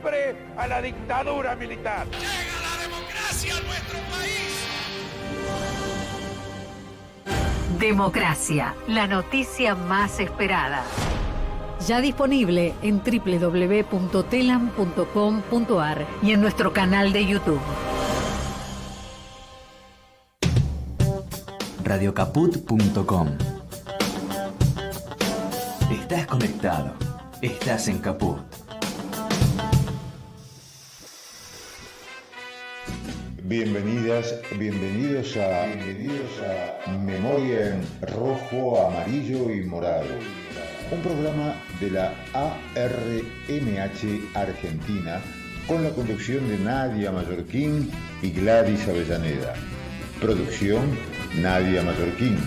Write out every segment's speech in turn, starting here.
siempre a la dictadura militar. ¡Llega la democracia a nuestro país! Democracia, la noticia más esperada. Ya disponible en www.telam.com.ar y en nuestro canal de YouTube. Radiocaput.com. Estás conectado. Estás en Caput. Bienvenidos a Memoria en Rojo, Amarillo y Morado, un programa de la ARMH Argentina con la conducción de Nadia Mallorquín y Gladys Avellaneda. Producción Nadia Mallorquín.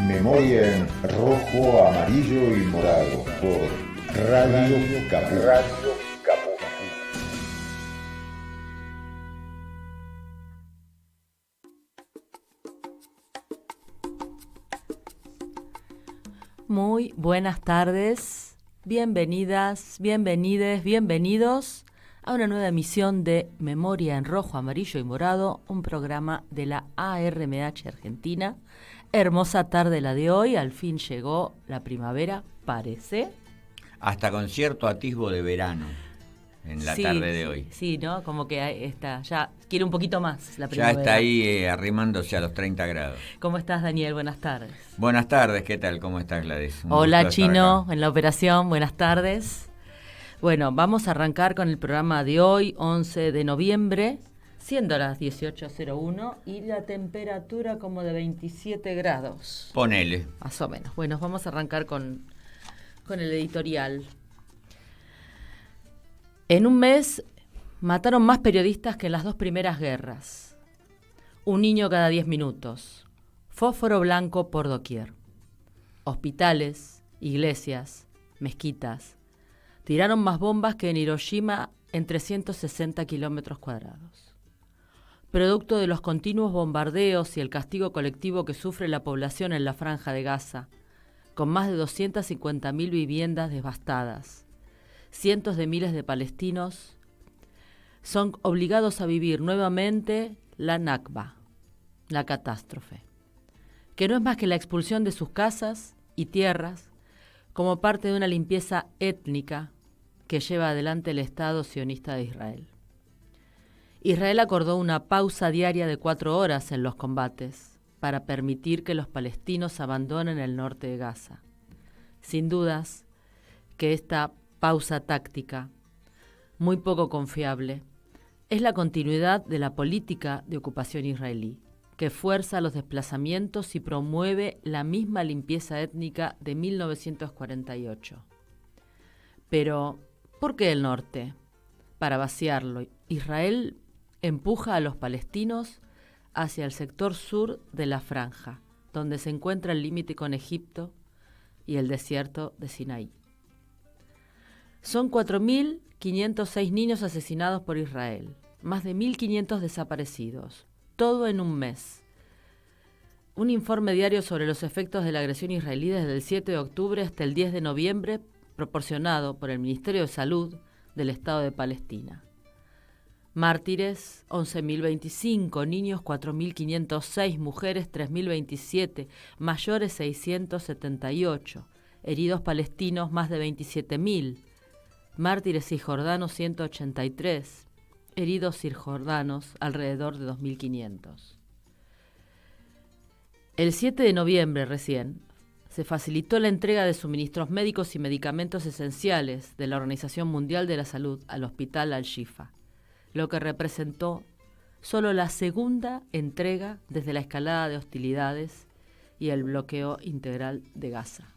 Memoria en Rojo, Amarillo y Morado por Radio Caput. Muy buenas tardes, bienvenidas, bienvenides, bienvenidos a una nueva emisión de Memoria en Rojo, Amarillo y Morado, un programa de la ARMH Argentina. Hermosa tarde la de hoy, al fin llegó la primavera, parece. Hasta con cierto atisbo de verano en la tarde de hoy. Sí, ¿no? Como que está, ya quiere un poquito más la primavera. Ya está ahí arrimándose a los 30 grados. ¿Cómo estás, Daniel? Buenas tardes. Buenas tardes, ¿qué tal? ¿Cómo estás, Gladys? Hola, Chino, en la operación, buenas tardes. Bueno, vamos a arrancar con el programa de hoy, 11 de noviembre, siendo las 18:01 y la temperatura como de 27 grados. Ponele. Más o menos. Bueno, vamos a arrancar con el editorial. En un mes mataron más periodistas que en las dos primeras guerras. Un niño cada 10 minutos. Fósforo blanco por doquier. Hospitales, iglesias, mezquitas. Tiraron más bombas que en Hiroshima en 360 kilómetros cuadrados. Producto de los continuos bombardeos y el castigo colectivo que sufre la población en la Franja de Gaza, con más de 250.000 viviendas devastadas, cientos de miles de palestinos son obligados a vivir nuevamente la Nakba, la catástrofe, que no es más que la expulsión de sus casas y tierras como parte de una limpieza étnica que lleva adelante el Estado sionista de Israel. Israel acordó una pausa diaria de 4 horas en los combates para permitir que los palestinos abandonen el norte de Gaza. Sin dudas que esta pausa táctica, muy poco confiable, es la continuidad de la política de ocupación israelí, que fuerza los desplazamientos y promueve la misma limpieza étnica de 1948. Pero, ¿por qué el norte? Para vaciarlo, Israel empuja a los palestinos hacia el sector sur de la franja, donde se encuentra el límite con Egipto y el desierto de Sinaí. Son 4.506 niños asesinados por Israel, más de 1.500 desaparecidos, todo en un mes. Un informe diario sobre los efectos de la agresión israelí desde el 7 de octubre hasta el 10 de noviembre, proporcionado por el Ministerio de Salud del Estado de Palestina. Mártires, 11.025, niños 4.506, mujeres 3.027, mayores 678, heridos palestinos más de 27.000, mártires cisjordanos 183, heridos cisjordanos alrededor de 2.500. El 7 de noviembre recién se facilitó la entrega de suministros médicos y medicamentos esenciales de la Organización Mundial de la Salud al Hospital Al-Shifa, lo que representó solo la segunda entrega desde la escalada de hostilidades y el bloqueo integral de Gaza.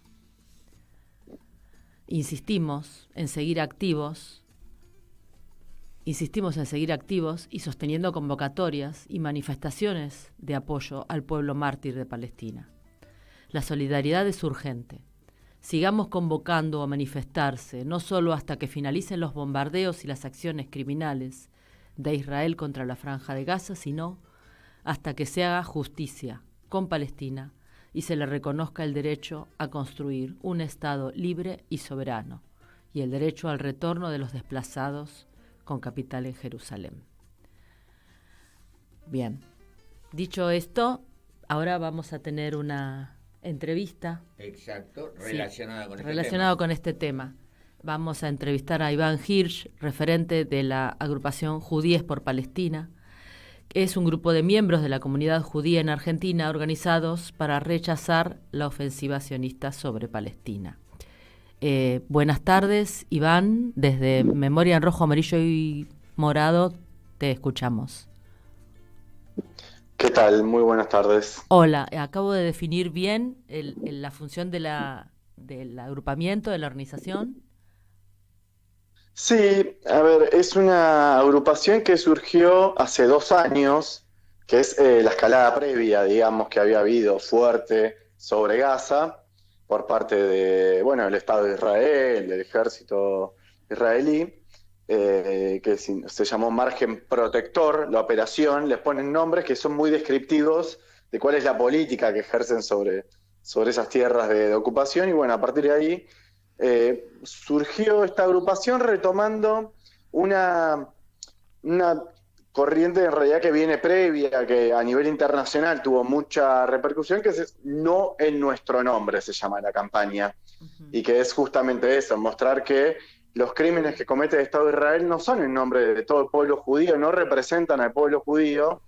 Insistimos en seguir activos y sosteniendo convocatorias y manifestaciones de apoyo al pueblo mártir de Palestina. La solidaridad es urgente. Sigamos convocando a manifestarse, no solo hasta que finalicen los bombardeos y las acciones criminales de Israel contra la Franja de Gaza, sino hasta que se haga justicia con Palestina y se le reconozca el derecho a construir un Estado libre y soberano, y el derecho al retorno de los desplazados con capital en Jerusalén. Bien, dicho esto, ahora vamos a tener una entrevista. Exacto, relacionado con este tema. Vamos a entrevistar a Iván Hirsch, referente de la agrupación Judíes por Palestina. Es un grupo de miembros de la comunidad judía en Argentina organizados para rechazar la ofensiva sionista sobre Palestina. Buenas tardes, Iván. Desde Memoria en Rojo, Amarillo y Morado te escuchamos. ¿Qué tal? Muy buenas tardes. Hola, acabo de definir bien la función del agrupamiento, de la organización. Sí, a ver, es una agrupación que surgió hace 2 años, que es la escalada previa, digamos, que había habido fuerte sobre Gaza por parte de, bueno, el Estado de Israel, del ejército israelí, que se llamó Margen Protector, la operación. Les ponen nombres que son muy descriptivos de cuál es la política que ejercen sobre esas tierras de ocupación, y bueno, a partir de ahí surgió esta agrupación retomando una corriente en realidad que viene previa, que a nivel internacional tuvo mucha repercusión, que es No en Nuestro Nombre, se llama la campaña, y que es justamente eso, mostrar que los crímenes que comete el Estado de Israel no son en nombre de todo el pueblo judío, no representan al pueblo judío,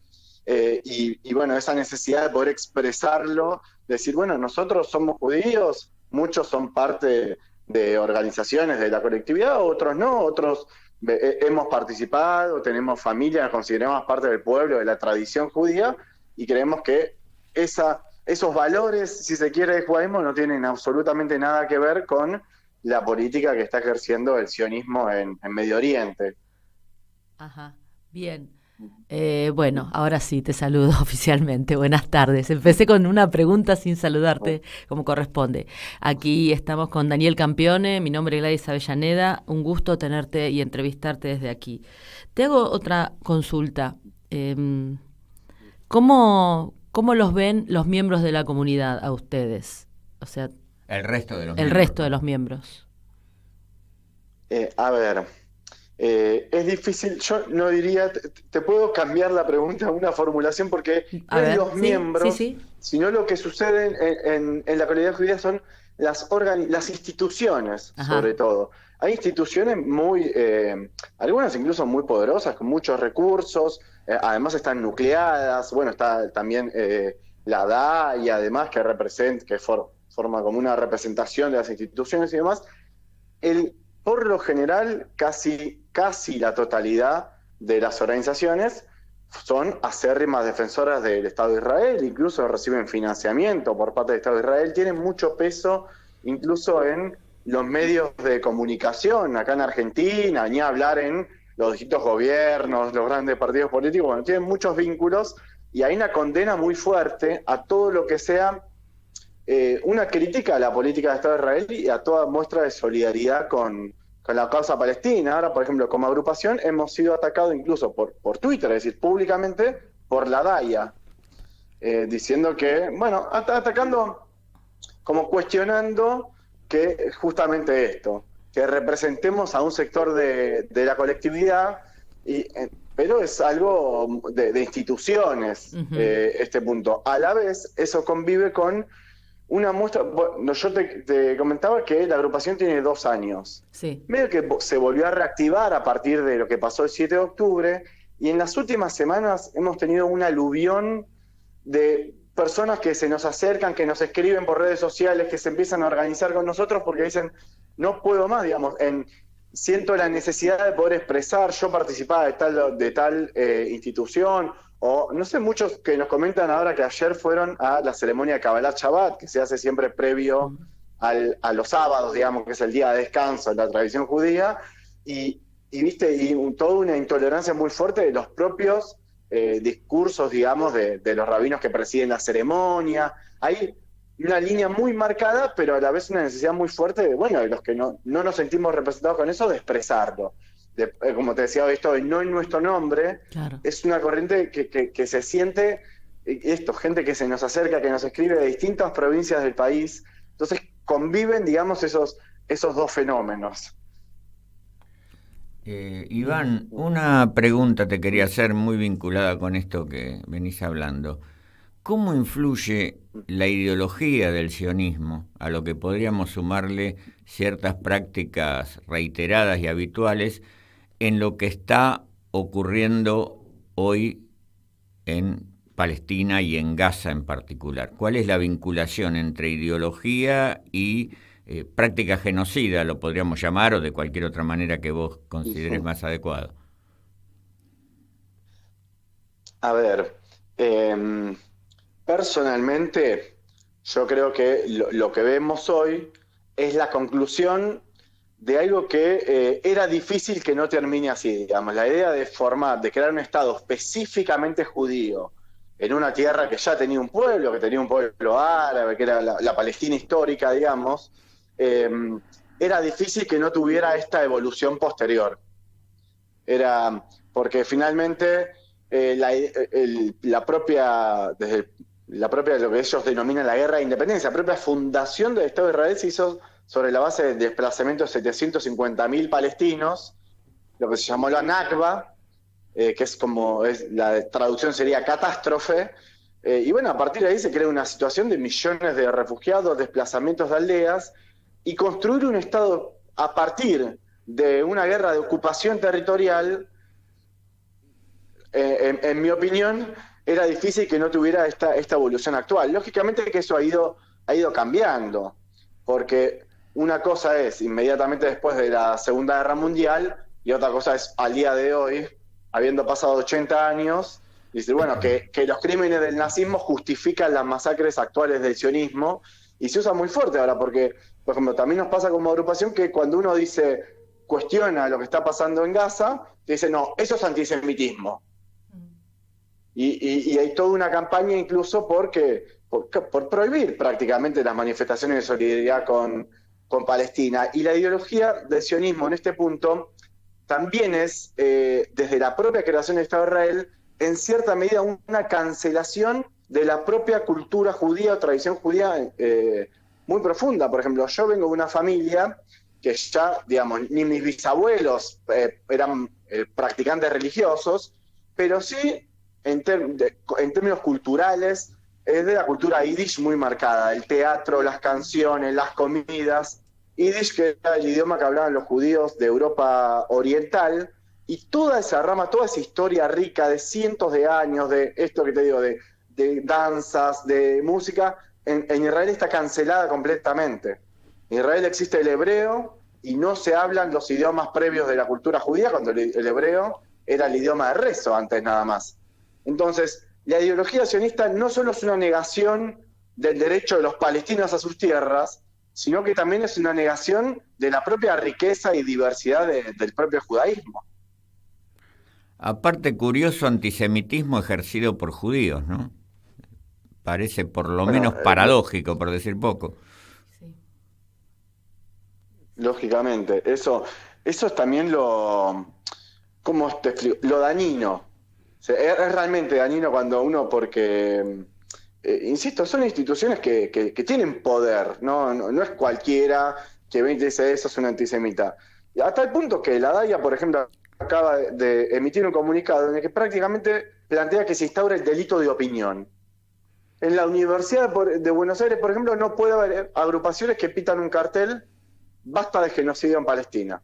y bueno, esa necesidad de poder expresarlo, decir, bueno, nosotros somos judíos, muchos son parte de organizaciones de la colectividad, otros no, otros hemos participado, tenemos familia, nos consideramos parte del pueblo, de la tradición judía, y creemos que esos valores, si se quiere, de judaísmo no tienen absolutamente nada que ver con la política que está ejerciendo el sionismo en Medio Oriente. Ajá, bien. Bueno, ahora sí te saludo oficialmente. Buenas tardes. Empecé con una pregunta sin saludarte como corresponde. Aquí estamos con Daniel Campione, mi nombre es Gladys Avellaneda. Un gusto tenerte y entrevistarte desde aquí. Te hago otra consulta. ¿Cómo los ven los miembros de la comunidad a ustedes? O sea, el resto de los miembros. A ver, es difícil, yo no diría, te puedo cambiar la pregunta a una formulación, porque no es los miembros, sino lo que sucede en la comunidad judía son las instituciones. Ajá. Sobre todo. Hay instituciones muy, algunas incluso muy poderosas, con muchos recursos, además están nucleadas, bueno, está también la DA y además que forma como una representación de las instituciones y demás. Por lo general, casi la totalidad de las organizaciones son acérrimas defensoras del Estado de Israel, incluso reciben financiamiento por parte del Estado de Israel, tienen mucho peso incluso en los medios de comunicación, acá en Argentina, ni hablar en los distintos gobiernos, los grandes partidos políticos, bueno, tienen muchos vínculos, y hay una condena muy fuerte a todo lo que sea una crítica a la política del Estado de Israel y a toda muestra de solidaridad con la causa palestina. Ahora, por ejemplo, como agrupación hemos sido atacados incluso por Twitter, es decir, públicamente, por la DAIA, diciendo que, bueno, atacando, como cuestionando que justamente esto, que representemos a un sector de la colectividad, pero es algo de instituciones, este punto. A la vez, eso convive con una muestra. Bueno, yo te comentaba que la agrupación tiene 2 años. Sí. Medio que se volvió a reactivar a partir de lo que pasó el 7 de octubre, y en las últimas semanas hemos tenido un aluvión de personas que se nos acercan, que nos escriben por redes sociales, que se empiezan a organizar con nosotros porque dicen, no puedo más, digamos, siento la necesidad de poder expresar, yo participaba de tal institución, o no sé, muchos que nos comentan ahora que ayer fueron a la ceremonia de Kabbalat Shabbat, que se hace siempre previo a los sábados, digamos, que es el día de descanso en la tradición judía, y toda una intolerancia muy fuerte de los propios discursos, digamos, de los rabinos que presiden la ceremonia. Hay una línea muy marcada, pero a la vez una necesidad muy fuerte de los que no nos sentimos representados con eso, de expresarlo. Como te decía, esto de No en Nuestro Nombre, claro, es una corriente que se siente gente que se nos acerca, que nos escribe de distintas provincias del país. Entonces conviven, digamos, esos dos fenómenos. Iván, una pregunta te quería hacer muy vinculada con esto que venís hablando. ¿Cómo influye la ideología del sionismo, a lo que podríamos sumarle ciertas prácticas reiteradas y habituales, en lo que está ocurriendo hoy en Palestina y en Gaza en particular? ¿Cuál es la vinculación entre ideología y práctica genocida, lo podríamos llamar, o de cualquier otra manera que vos consideres más adecuado? A ver, personalmente, yo creo que lo que vemos hoy es la conclusión de algo que era difícil que no termine así, digamos. La idea de crear un Estado específicamente judío en una tierra que ya tenía un pueblo, árabe, que era la Palestina histórica, digamos, era difícil que no tuviera esta evolución posterior. Era porque finalmente la propia lo que ellos denominan la guerra de independencia, la propia fundación del Estado de Israel se hizo sobre la base del desplazamiento de 750.000 palestinos, lo que se llamó la Nakba, que la traducción sería catástrofe, y bueno, a partir de ahí se crea una situación de millones de refugiados, desplazamientos de aldeas, y construir un Estado a partir de una guerra de ocupación territorial, en mi opinión, era difícil que no tuviera esta evolución actual. Lógicamente que eso ha ido cambiando, porque una cosa es inmediatamente después de la Segunda Guerra Mundial y otra cosa es al día de hoy, habiendo pasado 80 años, dice, bueno, que los crímenes del nazismo justifican las masacres actuales del sionismo, y se usa muy fuerte ahora, porque, por ejemplo, también nos pasa como agrupación que cuando uno cuestiona lo que está pasando en Gaza, dice, no, eso es antisemitismo. Y hay toda una campaña incluso por prohibir prácticamente las manifestaciones de solidaridad con Palestina. Y la ideología del sionismo en este punto también es, desde la propia creación del Estado de Israel, en cierta medida una cancelación de la propia cultura judía o tradición judía muy profunda. Por ejemplo, yo vengo de una familia que ya, digamos, ni mis bisabuelos eran practicantes religiosos, pero sí, en términos culturales, es de la cultura yiddish muy marcada, el teatro, las canciones, las comidas. Yiddish, que era el idioma que hablaban los judíos de Europa Oriental, y toda esa rama, toda esa historia rica de cientos de años, de esto que te digo, de danzas, de música, en Israel está cancelada completamente. En Israel existe el hebreo y no se hablan los idiomas previos de la cultura judía, cuando el hebreo era el idioma de rezo antes nada más. Entonces, la ideología sionista no solo es una negación del derecho de los palestinos a sus tierras, sino que también es una negación de la propia riqueza y diversidad del propio judaísmo. Aparte, curioso antisemitismo ejercido por judíos, ¿no? Parece por lo menos paradójico, por decir poco. Sí. Lógicamente, eso es también lo dañino. O sea, es realmente dañino cuando uno, porque, insisto, son instituciones que tienen poder, no es cualquiera que viene y te dice eso es un antisemita. Y hasta el punto que la DAIA, por ejemplo, acaba de emitir un comunicado en el que prácticamente plantea que se instaura el delito de opinión. En la Universidad de Buenos Aires, por ejemplo, no puede haber agrupaciones que pitan un cartel basta de genocidio en Palestina.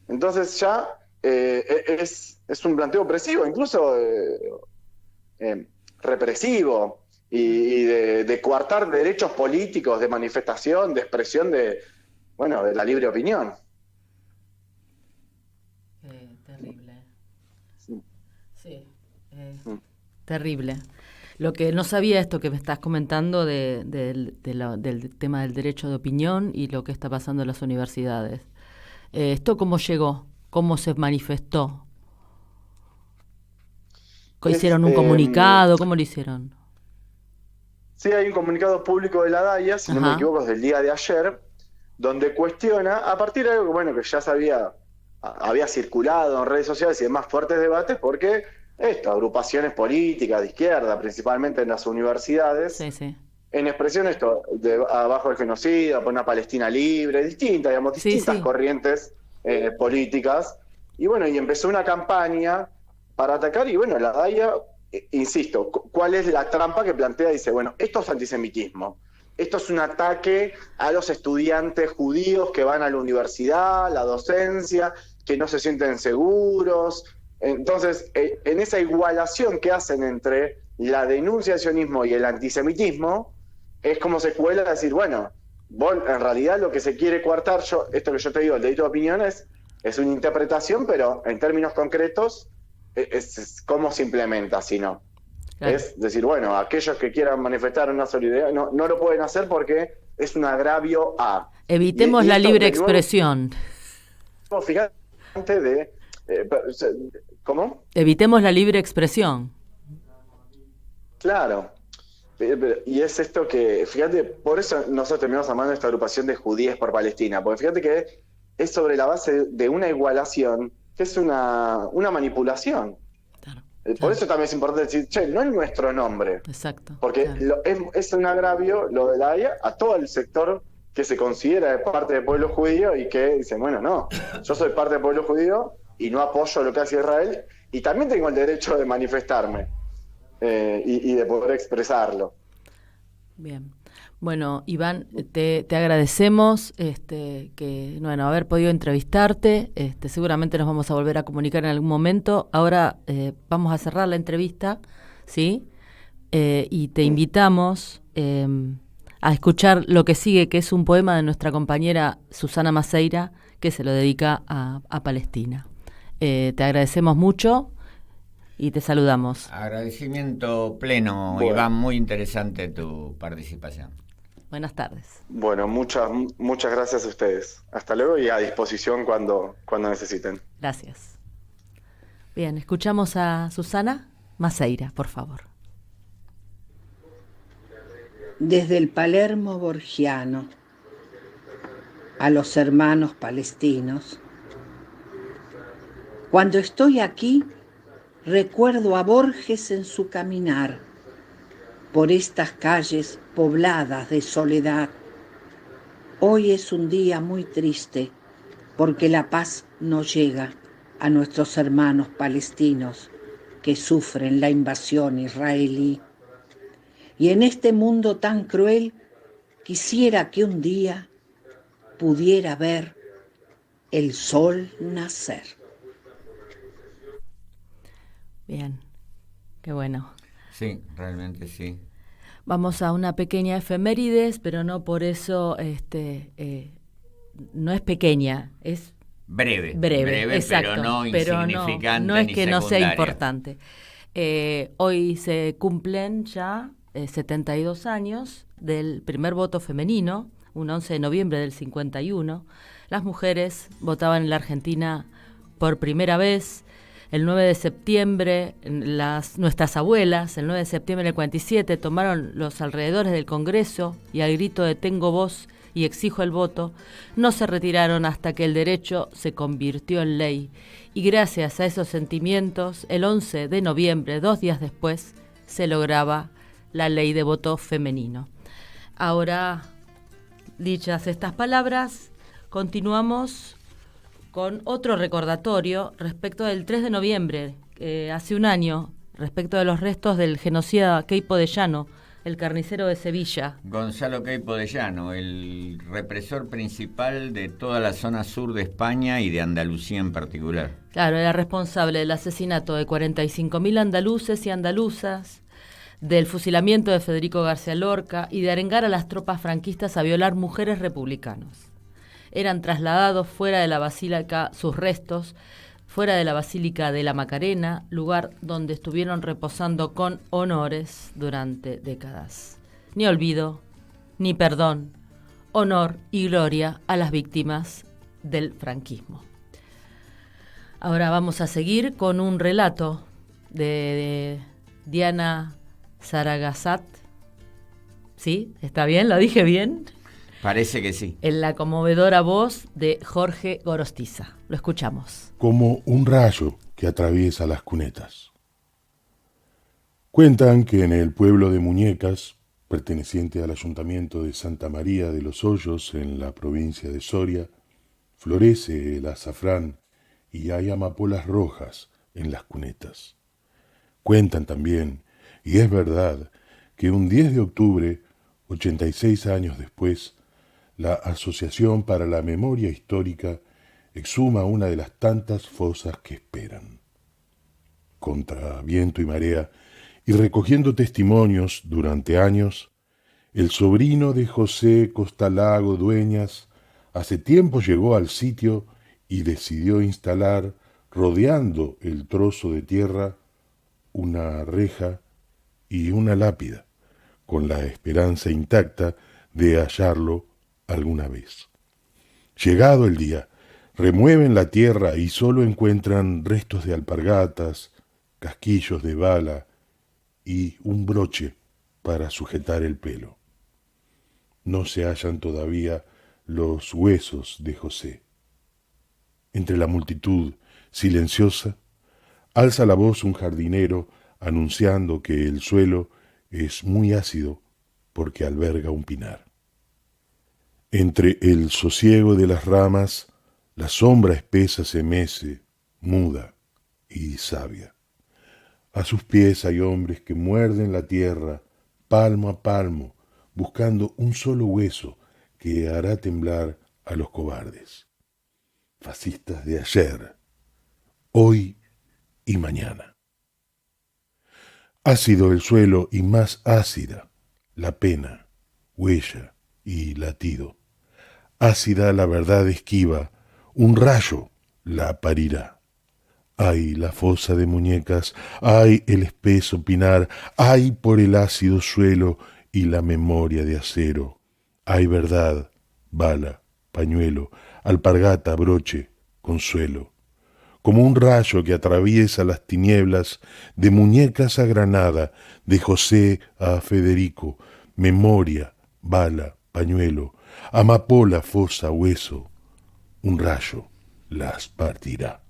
Entonces ya es un planteo opresivo, incluso represivo, y de coartar derechos políticos, de manifestación, de expresión de la libre opinión. Terrible. Sí. Terrible. Lo que no sabía, esto que me estás comentando del tema del derecho de opinión y lo que está pasando en las universidades. ¿Esto cómo llegó? ¿Cómo se manifestó? ¿Hicieron un comunicado? ¿Cómo lo hicieron? Sí, hay un comunicado público de la DAIA, si no me equivoco, es del día de ayer, donde cuestiona, a partir de algo que ya había circulado en redes sociales y demás fuertes debates, porque agrupaciones políticas de izquierda, principalmente en las universidades, sí. En expresión de abajo del genocidio, por una Palestina libre, distintas corrientes políticas. Y bueno, y empezó una campaña para atacar, y bueno, la DAIA, insisto, ¿cuál es la trampa que plantea? Dice, bueno, esto es antisemitismo, esto es un ataque a los estudiantes judíos que van a la universidad, la docencia, que no se sienten seguros. Entonces, en esa igualación que hacen entre la denuncia del sionismo y el antisemitismo, es como se cuela a decir, bueno, en realidad lo que se quiere coartar, esto que yo te digo, el delito de opinión es una interpretación, pero en términos concretos es cómo se implementa, si no. Claro. Es decir, bueno, aquellos que quieran manifestar una solidaridad no lo pueden hacer porque es un agravio a... Evitemos la libre expresión. Fíjate ¿cómo? Evitemos la libre expresión. Claro. Y es esto que, fíjate, por eso nosotros terminamos llamando esta agrupación de Judíes por Palestina, porque fíjate que es sobre la base de una igualación, que es una manipulación. Claro. Por eso también es importante decir, che, no es nuestro nombre. Exacto. Porque claro, es un agravio lo de la AIA a todo el sector que se considera parte del pueblo judío y que dicen, bueno, no, yo soy parte del pueblo judío y no apoyo lo que hace Israel y también tengo el derecho de manifestarme. Y de poder expresarlo. Bien. Bueno, Iván, te agradecemos haber podido entrevistarte. Seguramente nos vamos a volver a comunicar en algún momento. Ahora vamos a cerrar la entrevista, ¿sí? Y te invitamos a escuchar lo que sigue, que es un poema de nuestra compañera Susana Maceira, que se lo dedica a Palestina. Te agradecemos mucho. Y te saludamos. Agradecimiento pleno, bueno. Iván, muy interesante tu participación. Buenas tardes. Bueno, muchas gracias a ustedes. Hasta luego y a disposición cuando necesiten. Gracias. Bien, escuchamos a Susana Maceira, por favor. Desde el Palermo borgiano a los hermanos palestinos. Cuando estoy aquí, recuerdo a Borges en su caminar por estas calles pobladas de soledad. Hoy es un día muy triste porque la paz no llega a nuestros hermanos palestinos que sufren la invasión israelí. Y en este mundo tan cruel quisiera que un día pudiera ver el sol nacer. Bien, qué bueno. Sí, realmente sí. Vamos a una pequeña efemérides, pero no por eso no es pequeña, es breve, exacto, pero no insignificante. No es ni que secundaria. No sea importante. Hoy se cumplen ya 72 años del primer voto femenino, un 11 de noviembre del 51. Las mujeres votaban en la Argentina por primera vez. El 9 de septiembre, nuestras abuelas, el 9 de septiembre del 47, tomaron los alrededores del Congreso y al grito de tengo voz y exijo el voto, no se retiraron hasta que el derecho se convirtió en ley. Y gracias a esos sentimientos, el 11 de noviembre, 2 días después, se lograba la ley de voto femenino. Ahora, dichas estas palabras, continuamos con otro recordatorio respecto del 3 de noviembre, hace un año, respecto de los restos del genocida Queipo de Llano, el carnicero de Sevilla. Gonzalo Queipo de Llano, el represor principal de toda la zona sur de España y de Andalucía en particular. Claro, era responsable del asesinato de 45.000 andaluces y andaluzas, del fusilamiento de Federico García Lorca y de arengar a las tropas franquistas a violar mujeres republicanas. Eran trasladados fuera de la basílica, sus restos, fuera de la Basílica de la Macarena, lugar donde estuvieron reposando con honores durante décadas. Ni olvido, ni perdón, honor y gloria a las víctimas del franquismo. Ahora vamos a seguir con un relato de Diana Saragassat. ¿Sí? ¿Está bien? ¿Lo dije bien? Parece que sí. En la conmovedora voz de Jorge Gorostiza. Lo escuchamos. Como un rayo que atraviesa las cunetas. Cuentan que en el pueblo de Muñecas, perteneciente al ayuntamiento de Santa María de los Hoyos, en la provincia de Soria, florece el azafrán y hay amapolas rojas en las cunetas. Cuentan también, y es verdad, que un 10 de octubre, 86 años después, la Asociación para la Memoria Histórica exhuma una de las tantas fosas que esperan. Contra viento y marea, y recogiendo testimonios durante años, el sobrino de José Costalago Dueñas hace tiempo llegó al sitio y decidió instalar, rodeando el trozo de tierra, una reja y una lápida, con la esperanza intacta de hallarlo alguna vez. Llegado el día, remueven la tierra y solo encuentran restos de alpargatas, casquillos de bala y un broche para sujetar el pelo. No se hallan todavía los huesos de José. Entre la multitud silenciosa, alza la voz un jardinero anunciando que el suelo es muy ácido porque alberga un pinar. Entre el sosiego de las ramas, la sombra espesa se mece, muda y sabia. A sus pies hay hombres que muerden la tierra, palmo a palmo, buscando un solo hueso que hará temblar a los cobardes. Fascistas de ayer, hoy y mañana. Ácido el suelo y más ácida la pena, huella y latido. Ácida la verdad esquiva, un rayo la parirá. Ay la fosa de Muñecas, ay el espeso pinar, ay por el ácido suelo y la memoria de acero. Ay verdad, bala, pañuelo, alpargata, broche, consuelo. Como un rayo que atraviesa las tinieblas, de Muñecas a Granada, de José a Federico, memoria, bala, pañuelo, amapola, fosa, hueso, un rayo las partirá.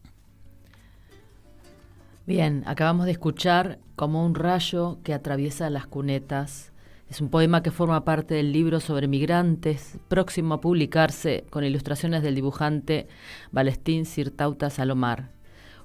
Bien, acabamos de escuchar Como un rayo que atraviesa las cunetas. Es un poema que forma parte del libro sobre migrantes, próximo a publicarse con ilustraciones del dibujante Valestín Sirtauta Salomar.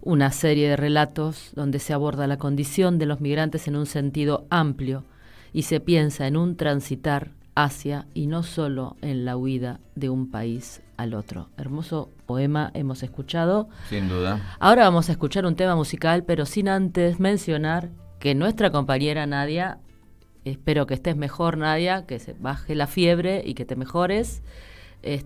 Una serie de relatos donde se aborda la condición de los migrantes en un sentido amplio y se piensa en un transitar hacia y no solo en la huida de un país al otro. Hermoso poema hemos escuchado. Sin duda. Ahora vamos a escuchar un tema musical, pero sin antes mencionar que nuestra compañera Nadia, espero que estés mejor, Nadia, que se baje la fiebre y que te mejores.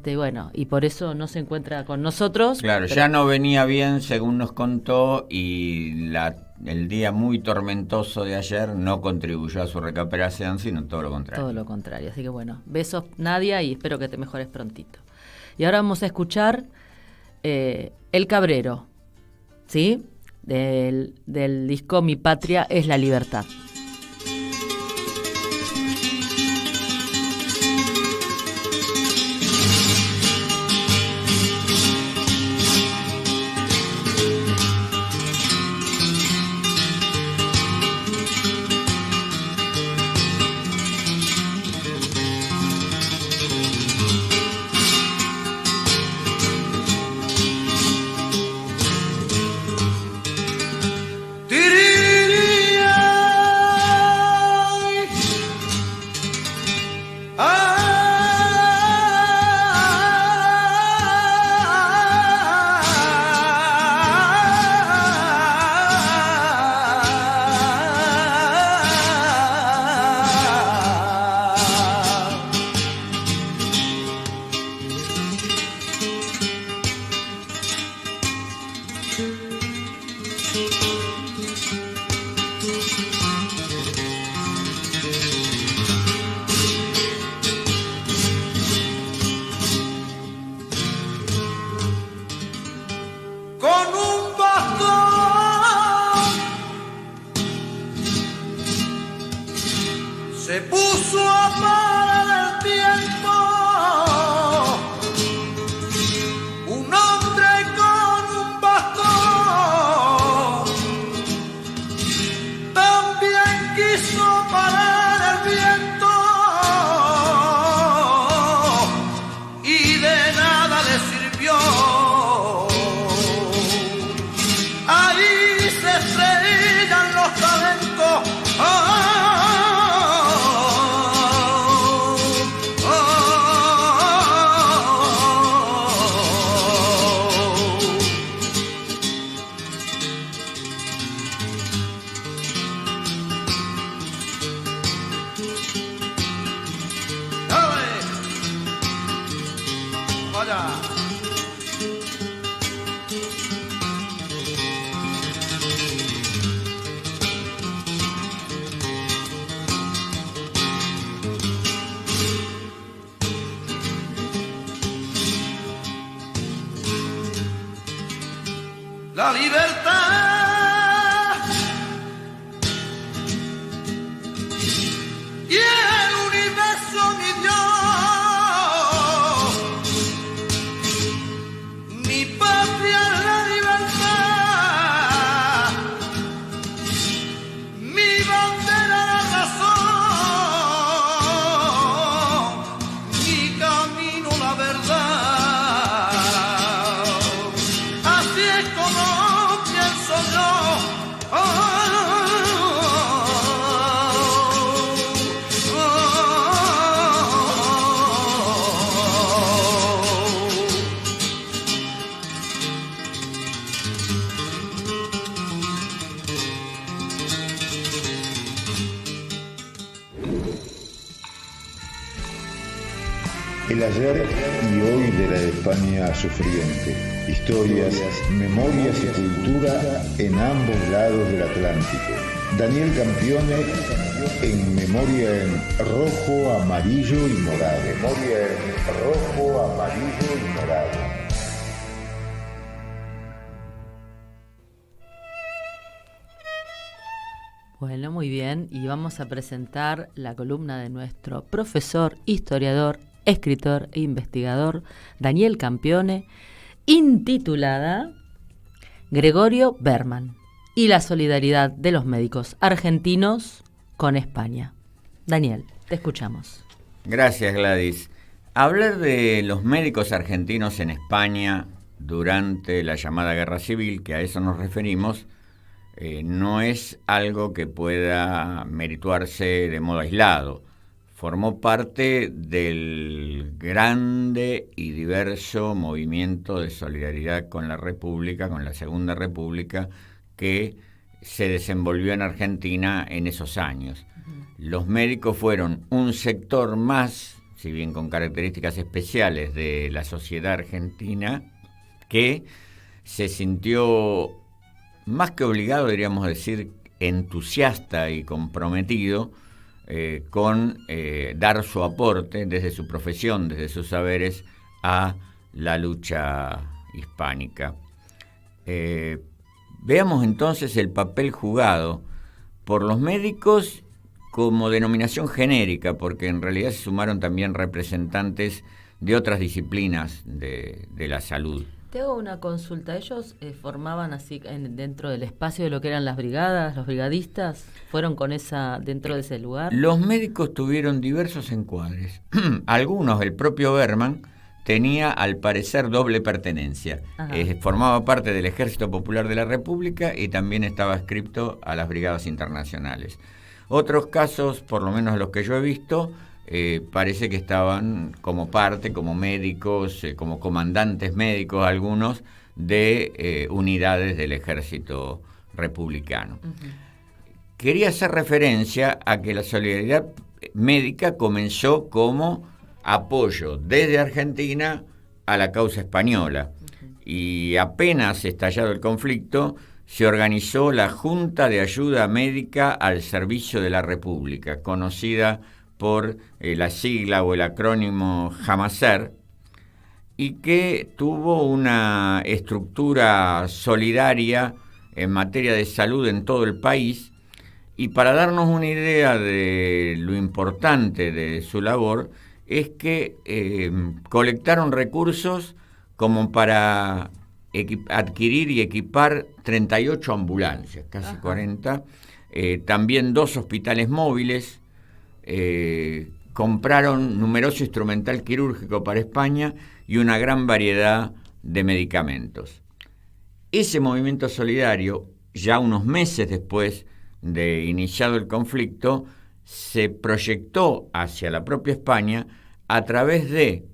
Bueno, y por eso no se encuentra con nosotros. Claro, ya no venía bien, según nos contó, y el día muy tormentoso de ayer no contribuyó a su recuperación, sino todo lo contrario. Todo lo contrario, así que bueno, besos, Nadia, y espero que te mejores prontito. Y ahora vamos a escuchar El Cabrero, ¿sí? Del disco Mi Patria es la Libertad. La libertad y el universo, mi Dios, mi patria es la libertad, mi bandera la razón, mi camino la verdad. El ayer y hoy de la España sufriente. Historias, memorias y cultura en ambos lados del Atlántico. Daniel Campione en Memoria en rojo, amarillo y morado. Memoria en rojo, amarillo y morado. Bueno, muy bien, y vamos a presentar la columna de nuestro profesor, historiador, escritor e investigador Daniel Campione, intitulada Gregorio Berman y la solidaridad de los médicos argentinos con España. Daniel, te escuchamos. Gracias, Gladys. Hablar de los médicos argentinos en España durante la llamada Guerra Civil, que a eso nos referimos, no es algo que pueda merituarse de modo aislado. Formó parte del grande y diverso movimiento de solidaridad con la República, con la Segunda República, que se desenvolvió en Argentina en esos años. Los médicos fueron un sector más, si bien con características especiales, de la sociedad argentina, que se sintió más que obligado, diríamos decir, entusiasta y comprometido con dar su aporte desde su profesión, desde sus saberes, a la lucha hispánica. Veamos entonces el papel jugado por los médicos como denominación genérica, porque en realidad se sumaron también representantes de otras disciplinas de la salud. Te hago una consulta. ¿Ellos formaban así dentro del espacio de lo que eran las brigadas, los brigadistas? ¿Fueron con dentro de ese lugar? Los médicos tuvieron diversos encuadres. Algunos, el propio Berman, tenía al parecer doble pertenencia. Formaba parte del Ejército Popular de la República y también estaba adscrito a las brigadas internacionales. Otros casos, por lo menos los que yo he visto, parece que estaban como parte, como médicos, como comandantes médicos algunos de unidades del ejército republicano. Quería hacer referencia a que la solidaridad médica comenzó como apoyo desde Argentina a la causa española y apenas estallado el conflicto se organizó la Junta de Ayuda Médica al Servicio de la República, conocida por la sigla o el acrónimo JAMASER, y que tuvo una estructura solidaria en materia de salud en todo el país. Y para darnos una idea de lo importante de su labor, es que colectaron recursos como para adquirir y equipar 38 ambulancias, casi 40, también 2 hospitales móviles, compraron numeroso instrumental quirúrgico para España y una gran variedad de medicamentos. Ese movimiento solidario, ya unos meses después de iniciado el conflicto, se proyectó hacia la propia España a través de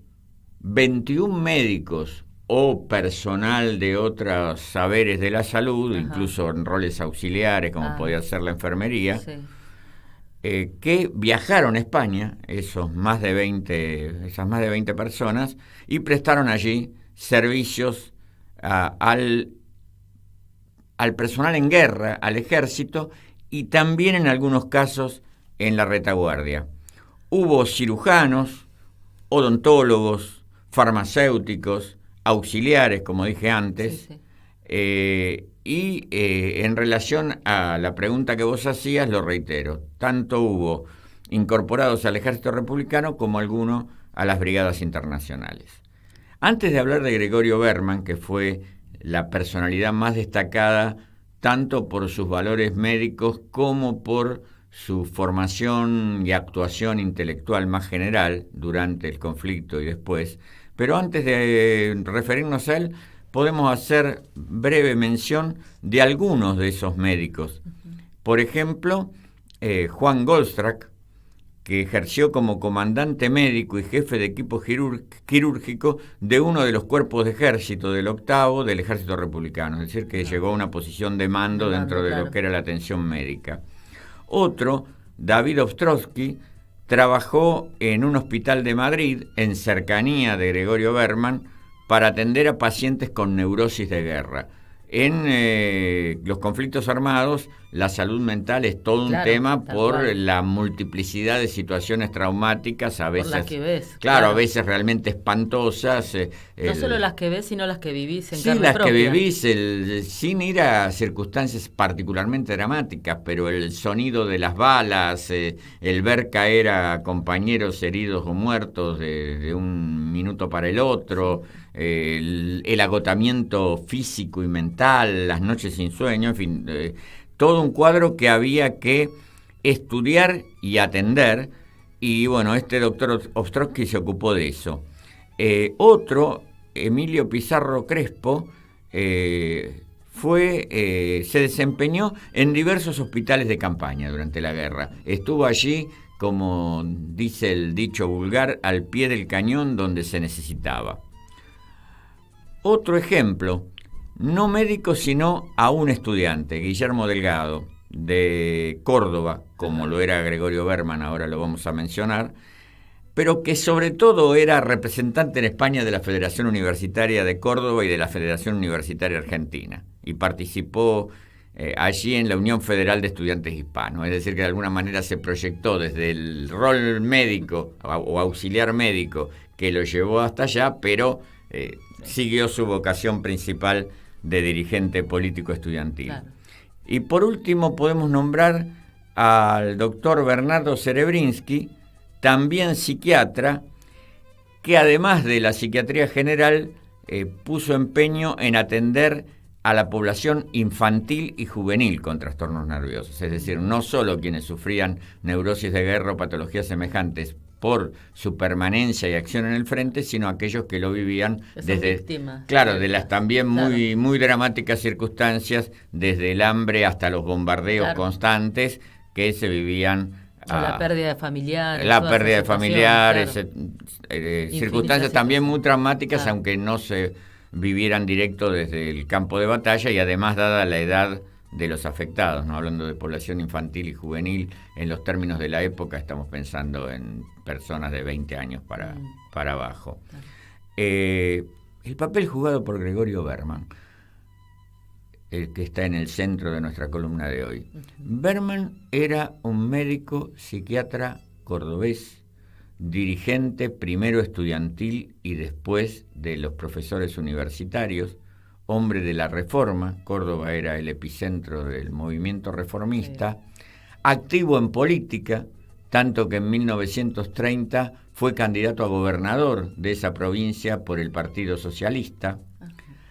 21 médicos o personal de otros saberes de la salud, incluso en roles auxiliares, como podía ser la enfermería, que viajaron a España, esas más de 20 personas, y prestaron allí servicios al personal en guerra, al ejército, y también en algunos casos en la retaguardia. Hubo cirujanos, odontólogos, farmacéuticos, auxiliares, como dije antes, sí. En relación a la pregunta que vos hacías, lo reitero, tanto hubo incorporados al ejército republicano como algunos a las brigadas internacionales. Antes de hablar de Gregorio Berman, que fue la personalidad más destacada tanto por sus valores médicos como por su formación y actuación intelectual más general durante el conflicto y después, pero antes de referirnos a él, podemos hacer breve mención de algunos de esos médicos. Por ejemplo, Juan Goldstrack, que ejerció como comandante médico y jefe de equipo quirúrgico de uno de los cuerpos de ejército del 8º del ejército republicano, es decir, que llegó a una posición de mando dentro de lo que era la atención médica. Otro, David Ostrowski, trabajó en un hospital de Madrid, en cercanía de Gregorio Berman, para atender a pacientes con neurosis de guerra. En los conflictos armados, la salud mental es todo un tema por la multiplicidad de situaciones traumáticas, a veces, por las que ves, a veces realmente espantosas. No solo las que ves, sino las que vivís en carne propia. Sí, las que vivís, sin ir a circunstancias particularmente dramáticas, pero el sonido de las balas, el ver caer a compañeros heridos o muertos de un minuto para el otro, el agotamiento físico y mental, las noches sin sueño, en fin, todo un cuadro que había que estudiar y atender, y bueno, este doctor Ostrowski se ocupó de eso. Otro, Emilio Pizarro Crespo, se desempeñó en diversos hospitales de campaña durante la guerra. Estuvo allí, como dice el dicho vulgar, al pie del cañón donde se necesitaba. Otro ejemplo, no médico sino a un estudiante, Guillermo Delgado, de Córdoba, como lo era Gregorio Berman, ahora lo vamos a mencionar, pero que sobre todo era representante en España de la Federación Universitaria de Córdoba y de la Federación Universitaria Argentina, y participó allí en la Unión Federal de Estudiantes Hispanos, es decir, que de alguna manera se proyectó desde el rol médico o auxiliar médico que lo llevó hasta allá, pero siguió su vocación principal de dirigente político estudiantil. Claro. Y por último podemos nombrar al doctor Bernardo Serebrinsky, también psiquiatra, que además de la psiquiatría general puso empeño en atender a la población infantil y juvenil con trastornos nerviosos, es decir, no solo quienes sufrían neurosis de guerra o patologías semejantes por su permanencia y acción en el frente, sino aquellos que lo vivían desde víctimas, de las también muy dramáticas circunstancias, desde el hambre hasta los bombardeos constantes que se vivían. La pérdida de familiares. La pérdida de familiares, circunstancias también muy traumáticas, aunque no se vivieran directo desde el campo de batalla, y además dada la edad de los afectados, ¿no? Hablando de población infantil y juvenil, en los términos de la época estamos pensando en personas de 20 años para abajo. El papel jugado por Gregorio Berman, el que está en el centro de nuestra columna de hoy. Berman era un médico psiquiatra cordobés, dirigente primero estudiantil y después de los profesores universitarios, hombre de la Reforma. Córdoba era el epicentro del movimiento reformista, activo en política, tanto que en 1930 fue candidato a gobernador de esa provincia por el Partido Socialista.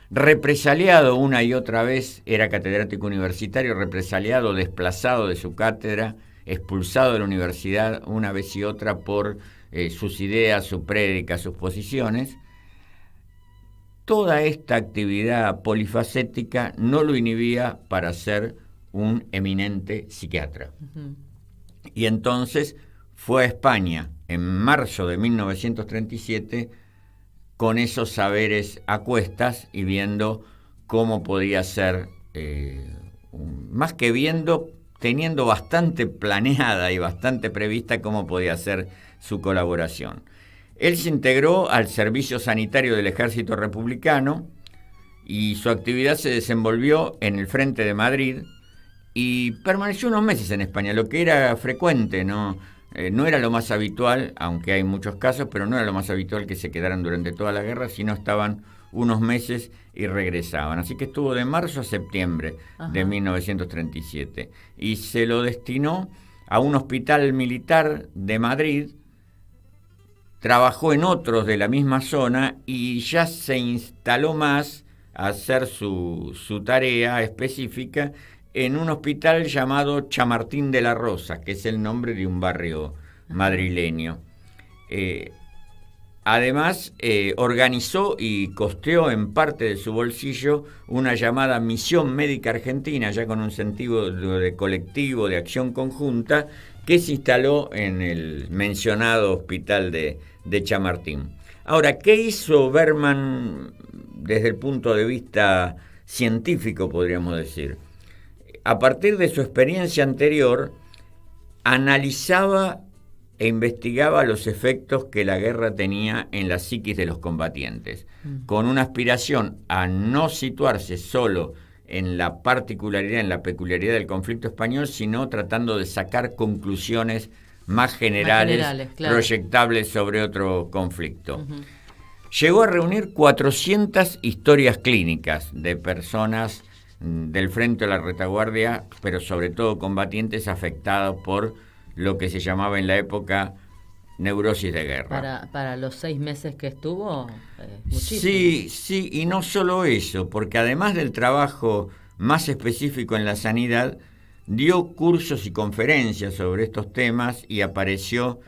Represaliado una y otra vez, era catedrático universitario, represaliado, desplazado de su cátedra, expulsado de la universidad una vez y otra por sus ideas, su prédica, sus posiciones. Toda esta actividad polifacética no lo inhibía para ser un eminente psiquiatra. Y entonces fue a España en marzo de 1937 con esos saberes a cuestas y viendo cómo podía ser, más que viendo, teniendo bastante planeada y bastante prevista cómo podía ser su colaboración. Él se integró al servicio sanitario del Ejército Republicano y su actividad se desenvolvió en el frente de Madrid y permaneció unos meses en España, lo que era frecuente, no era lo más habitual, aunque hay muchos casos, pero no era lo más habitual que se quedaran durante toda la guerra, sino estaban unos meses y regresaban. Así que estuvo de marzo a septiembre de 1937 y se lo destinó a un hospital militar de Madrid. Trabajó en otros de la misma zona y ya se instaló más a hacer su tarea específica en un hospital llamado Chamartín de la Rosa, que es el nombre de un barrio madrileño. Además, organizó y costeó en parte de su bolsillo una llamada Misión Médica Argentina, ya con un sentido de colectivo, de acción conjunta, que se instaló en el mencionado hospital de Chamartín. Ahora, ¿qué hizo Berman desde el punto de vista científico, podríamos decir? A partir de su experiencia anterior, analizaba e investigaba los efectos que la guerra tenía en la psiquis de los combatientes, con una aspiración a no situarse solo en la particularidad, en la peculiaridad del conflicto español, sino tratando de sacar conclusiones más generales, claro, proyectables sobre otro conflicto. Llegó a reunir 400 historias clínicas de personas del frente de la retaguardia, pero sobre todo combatientes afectados por lo que se llamaba en la época neurosis de guerra. Para los 6 meses que estuvo, muchísimo. Sí, y no solo eso, porque además del trabajo más específico en la sanidad, dio cursos y conferencias sobre estos temas y apareció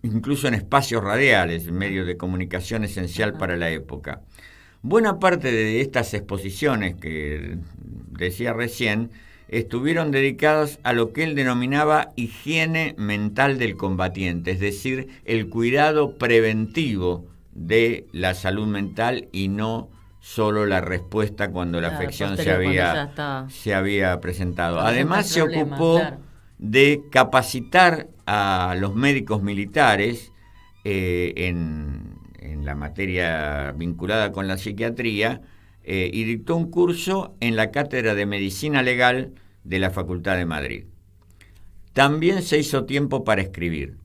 incluso en espacios radiales, medio de comunicación esencial para la época. Buena parte de estas exposiciones que decía recién estuvieron dedicadas a lo que él denominaba higiene mental del combatiente, es decir, el cuidado preventivo de la salud mental y no solo la respuesta cuando la afección se había presentado. Además se ocupó de capacitar a los médicos militares en la materia vinculada con la psiquiatría, y dictó un curso en la Cátedra de Medicina Legal de la Facultad de Madrid. También se hizo tiempo para escribir.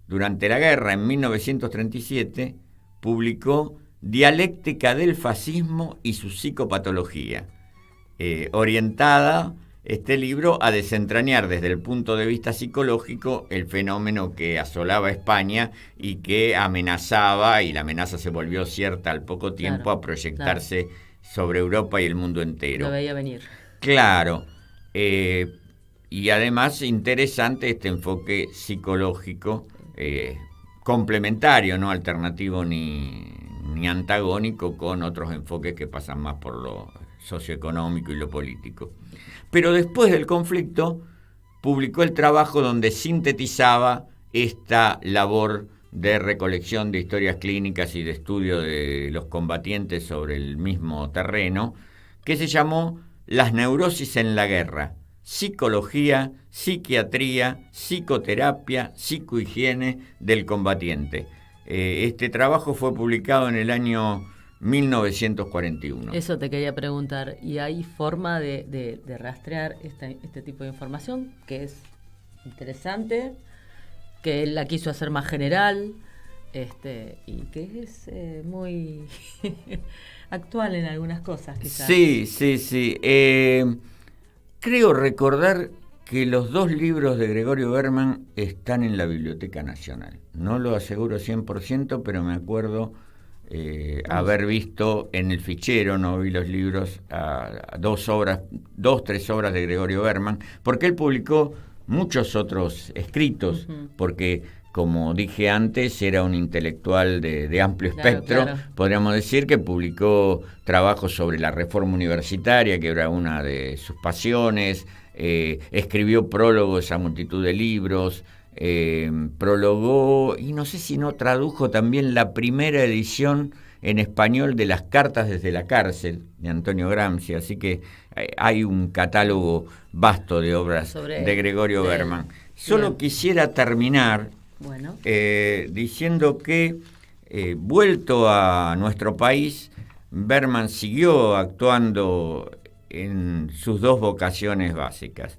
Durante la guerra, en 1937, publicó Dialéctica del fascismo y su psicopatología, orientada este libro a desentrañar desde el punto de vista psicológico el fenómeno que asolaba España y que amenazaba, y la amenaza se volvió cierta al poco tiempo, a proyectarse sobre Europa y el mundo entero. Lo veía venir. Claro. Y además interesante este enfoque psicológico, complementario, no alternativo ni antagónico con otros enfoques que pasan más por lo socioeconómico y lo político. Pero después del conflicto publicó el trabajo donde sintetizaba esta labor de recolección de historias clínicas y de estudio de los combatientes sobre el mismo terreno, que se llamó Las neurosis en la guerra: psicología, psiquiatría, psicoterapia, psicohigiene del combatiente. Este trabajo fue publicado en el año 1941. Eso te quería preguntar. ¿Y hay forma de rastrear este tipo de información, que es interesante, que él la quiso hacer más general, y que es muy actual en algunas cosas, quizás? Sí. Creo recordar que los 2 libros de Gregorio Berman están en la Biblioteca Nacional. No lo aseguro 100%, pero me acuerdo haber visto en el fichero, no vi los libros, 2, 3 obras de Gregorio Berman, porque él publicó muchos otros escritos, porque, como dije antes, era un intelectual de amplio espectro. Podríamos decir que publicó trabajos sobre la reforma universitaria, que era una de sus pasiones, escribió prólogos a multitud de libros, prologó, y no sé si no tradujo también la primera edición en español de Las cartas desde la cárcel, de Antonio Gramsci, así que hay un catálogo vasto de obras de Gregorio Berman. Solo quisiera terminar diciendo que, vuelto a nuestro país, Berman siguió actuando en sus dos vocaciones básicas.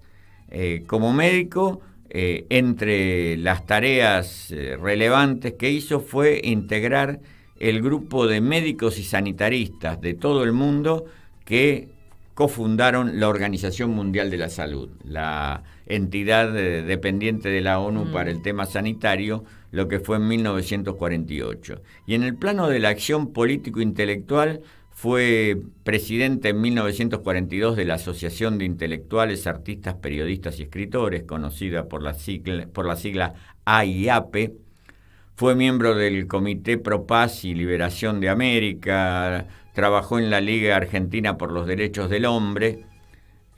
Como médico, entre las tareas relevantes que hizo fue integrar el grupo de médicos y sanitaristas de todo el mundo que cofundaron la Organización Mundial de la Salud, la entidad dependiente de la ONU para el tema sanitario, lo que fue en 1948. Y en el plano de la acción político-intelectual fue presidente en 1942 de la Asociación de Intelectuales, Artistas, Periodistas y Escritores, conocida por la sigla AIAPE. Fue miembro del Comité Pro Paz y Liberación de América, trabajó en la Liga Argentina por los Derechos del Hombre.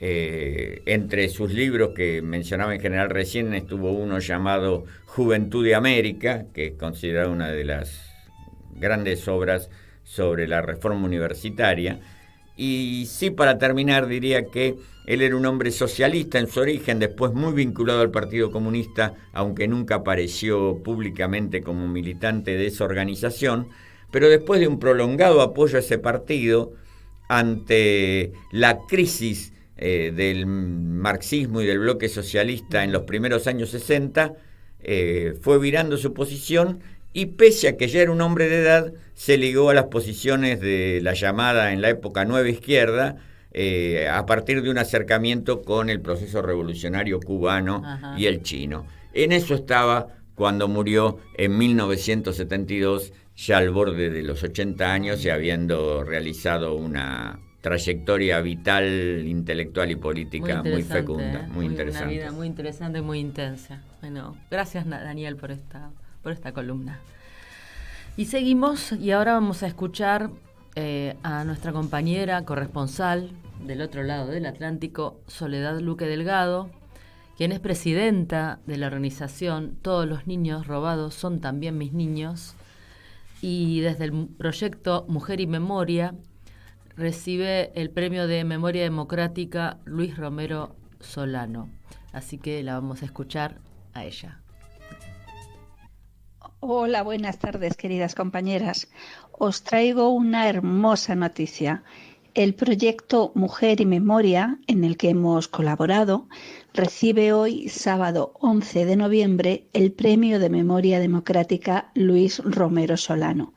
Entre sus libros que mencionaba en general recién estuvo uno llamado Juventud de América, que es considerada una de las grandes obras sobre la reforma universitaria. Y sí, para terminar, diría que él era un hombre socialista en su origen, después muy vinculado al Partido Comunista, aunque nunca apareció públicamente como militante de esa organización, pero después de un prolongado apoyo a ese partido, ante la crisis del marxismo y del bloque socialista en los primeros años 60, fue virando su posición y, pese a que ya era un hombre de edad, se ligó a las posiciones de la llamada en la época Nueva Izquierda, a partir de un acercamiento con el proceso revolucionario cubano y el chino. En eso estaba cuando murió en 1972, ya al borde de los 80 años y habiendo realizado una trayectoria vital, intelectual y política muy fecunda, muy interesante. Una vida muy interesante, muy intensa. Bueno, gracias Daniel por esta columna. Y seguimos, y ahora vamos a escuchar a nuestra compañera corresponsal del otro lado del Atlántico, Soledad Luque Delgado, quien es presidenta de la organización Todos los niños robados son también mis niños, y desde el proyecto Mujer y Memoria recibe el premio de Memoria Democrática Luis Romero Solano. Así que la vamos a escuchar a ella. Hola, buenas tardes, queridas compañeras. Os traigo una hermosa noticia. El proyecto Mujer y Memoria, en el que hemos colaborado, recibe hoy, sábado 11 de noviembre, el Premio de Memoria Democrática Luis Romero Solano.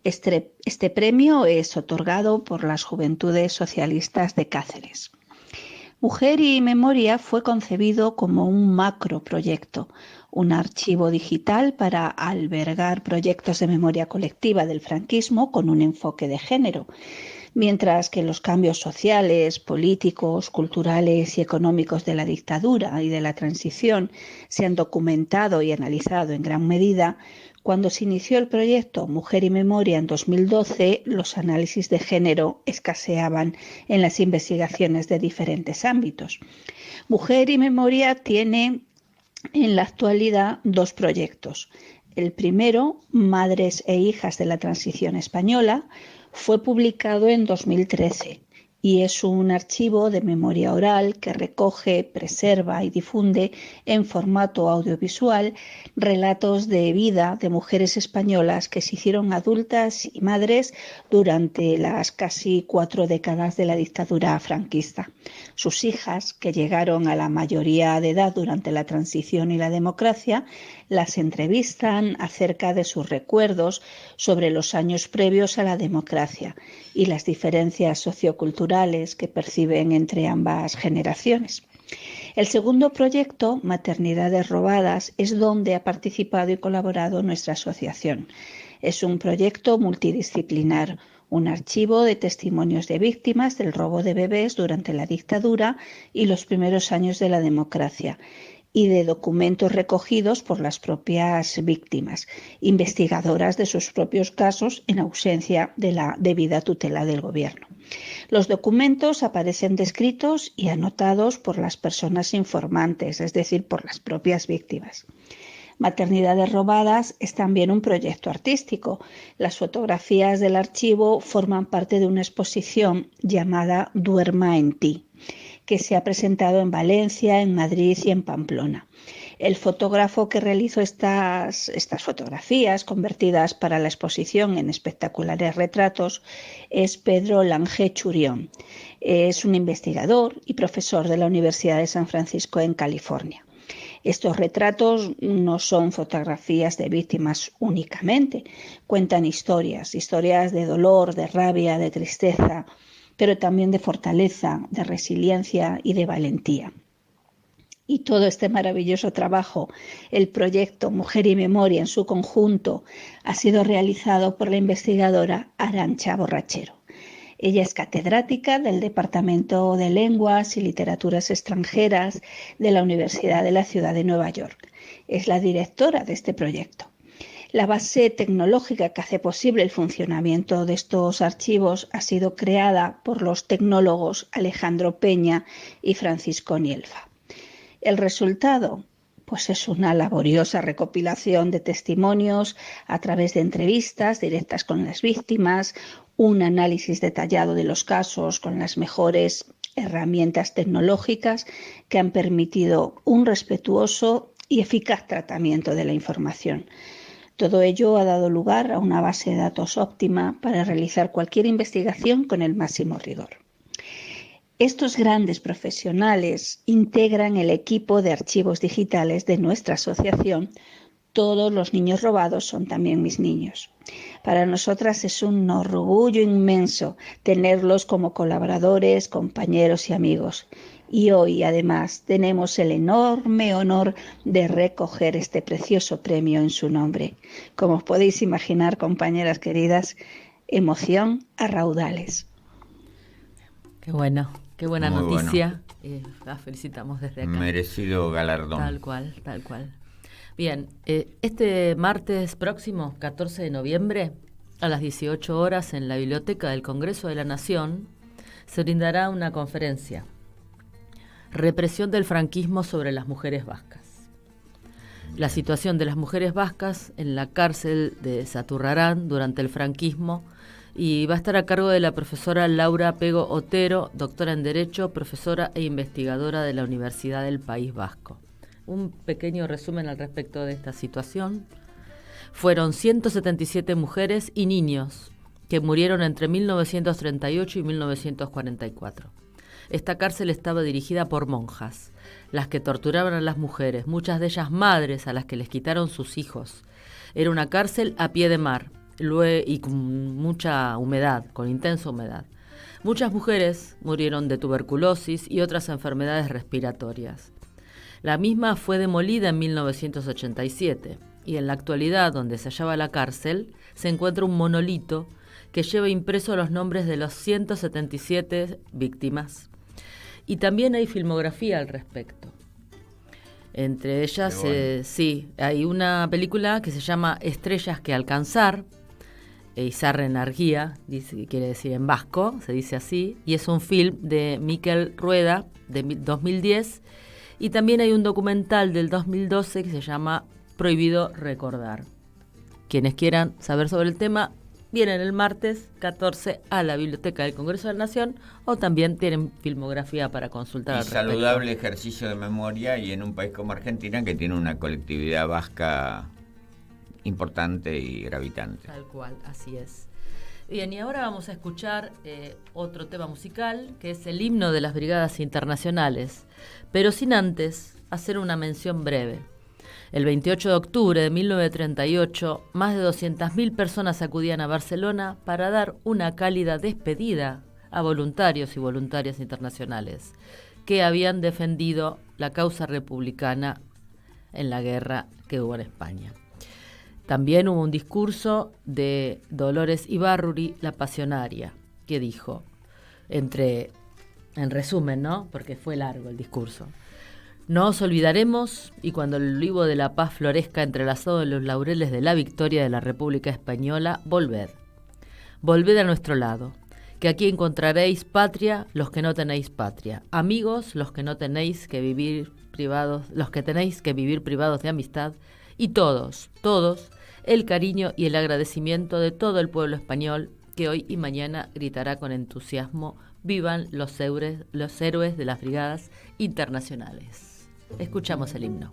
Este premio es otorgado por las Juventudes Socialistas de Cáceres. Mujer y Memoria fue concebido como un macroproyecto, un archivo digital para albergar proyectos de memoria colectiva del franquismo con un enfoque de género, mientras que los cambios sociales, políticos, culturales y económicos de la dictadura y de la transición se han documentado y analizado en gran medida. Cuando se inició el proyecto Mujer y Memoria en 2012, los análisis de género escaseaban en las investigaciones de diferentes ámbitos. Mujer y Memoria tiene en la actualidad dos proyectos. El primero, Madres e hijas de la transición española, fue publicado en 2013 y es un archivo de memoria oral que recoge, preserva y difunde en formato audiovisual relatos de vida de mujeres españolas que se hicieron adultas y madres durante las casi 4 décadas de la dictadura franquista. Sus hijas, que llegaron a la mayoría de edad durante la transición y la democracia, las entrevistan acerca de sus recuerdos sobre los años previos a la democracia y las diferencias socioculturales que perciben entre ambas generaciones. El segundo proyecto, Maternidades Robadas, es donde ha participado y colaborado nuestra asociación. Es un proyecto multidisciplinar, un archivo de testimonios de víctimas del robo de bebés durante la dictadura y los primeros años de la democracia, y de documentos recogidos por las propias víctimas, investigadoras de sus propios casos en ausencia de la debida tutela del gobierno. Los documentos aparecen descritos y anotados por las personas informantes, es decir, por las propias víctimas. Maternidades robadas es también un proyecto artístico. Las fotografías del archivo forman parte de una exposición llamada Duerma en ti, que se ha presentado en Valencia, en Madrid y en Pamplona. El fotógrafo que realizó estas fotografías, convertidas para la exposición en espectaculares retratos, es Pedro Lange Churión. Es un investigador y profesor de la Universidad de San Francisco en California. Estos retratos no son fotografías de víctimas únicamente, cuentan historias de dolor, de rabia, de tristeza, pero también de fortaleza, de resiliencia y de valentía. Y todo este maravilloso trabajo, el proyecto Mujer y Memoria en su conjunto, ha sido realizado por la investigadora Arantxa Borrachero. Ella es catedrática del Departamento de Lenguas y Literaturas Extranjeras de la Universidad de la Ciudad de Nueva York. Es la directora de este proyecto. La base tecnológica que hace posible el funcionamiento de estos archivos ha sido creada por los tecnólogos Alejandro Peña y Francisco Nielfa. El resultado, pues es una laboriosa recopilación de testimonios a través de entrevistas directas con las víctimas, un análisis detallado de los casos con las mejores herramientas tecnológicas que han permitido un respetuoso y eficaz tratamiento de la información. Todo ello ha dado lugar a una base de datos óptima para realizar cualquier investigación con el máximo rigor. Estos grandes profesionales integran el equipo de archivos digitales de nuestra asociación. Todos los niños robados son también mis niños. Para nosotras es un orgullo inmenso tenerlos como colaboradores, compañeros y amigos. Y hoy, además, tenemos el enorme honor de recoger este precioso premio en su nombre. Como os podéis imaginar, compañeras queridas, emoción a raudales. Qué bueno. Qué buena Muy noticia. Bueno. La felicitamos desde acá. Merecido galardón. Tal cual, tal cual. Bien, este martes próximo, 14 de noviembre, a las 18 horas, en la Biblioteca del Congreso de la Nación, se brindará una conferencia. Represión del franquismo sobre las mujeres vascas. La situación de las mujeres vascas en la cárcel de Saturrarán durante el franquismo, y va a estar a cargo de la profesora Laura Pego Otero, doctora en Derecho, profesora e investigadora de la Universidad del País Vasco. Un pequeño resumen al respecto de esta situación. Fueron 177 mujeres y niños que murieron entre 1938 y 1944. Esta cárcel estaba dirigida por monjas, las que torturaban a las mujeres, muchas de ellas madres a las que les quitaron sus hijos. Era una cárcel a pie de mar, y con mucha humedad, con intensa humedad. Muchas mujeres murieron de tuberculosis y otras enfermedades respiratorias. La misma fue demolida en 1987 y en la actualidad, donde se hallaba la cárcel, se encuentra un monolito que lleva impresos los nombres de los 177 víctimas. Y también hay filmografía al respecto. Entre ellas, hay una película que se llama Estrellas que alcanzar, Izarren Argia, quiere decir en vasco, se dice así, y es un film de Mikel Rueda de 2010, y también hay un documental del 2012 que se llama Prohibido recordar. Quienes quieran saber sobre el tema, vienen el martes 14 a la Biblioteca del Congreso de la Nación, o también tienen filmografía para consultar al respecto. Saludable ejercicio de memoria, y en un país como Argentina, que tiene una colectividad vasca importante y gravitante. Tal cual, así es. Bien, y ahora vamos a escuchar otro tema musical, que es el himno de las Brigadas Internacionales, pero sin antes hacer una mención breve. El 28 de octubre de 1938, más de 200.000 personas acudían a Barcelona para dar una cálida despedida a voluntarios y voluntarias internacionales que habían defendido la causa republicana en la guerra que hubo en España. También hubo un discurso de Dolores Ibarruri, la pasionaria, que dijo, en resumen, ¿no? Porque fue largo el discurso: no os olvidaremos, y cuando el olivo de la paz florezca entrelazado en los laureles de la victoria de la República Española, volved a nuestro lado, que aquí encontraréis patria los que no tenéis patria, amigos los que no tenéis que vivir privados, los que tenéis que vivir privados de amistad, y todos, el cariño y el agradecimiento de todo el pueblo español que hoy y mañana gritará con entusiasmo: vivan los héroes de las brigadas internacionales. Escuchamos el himno.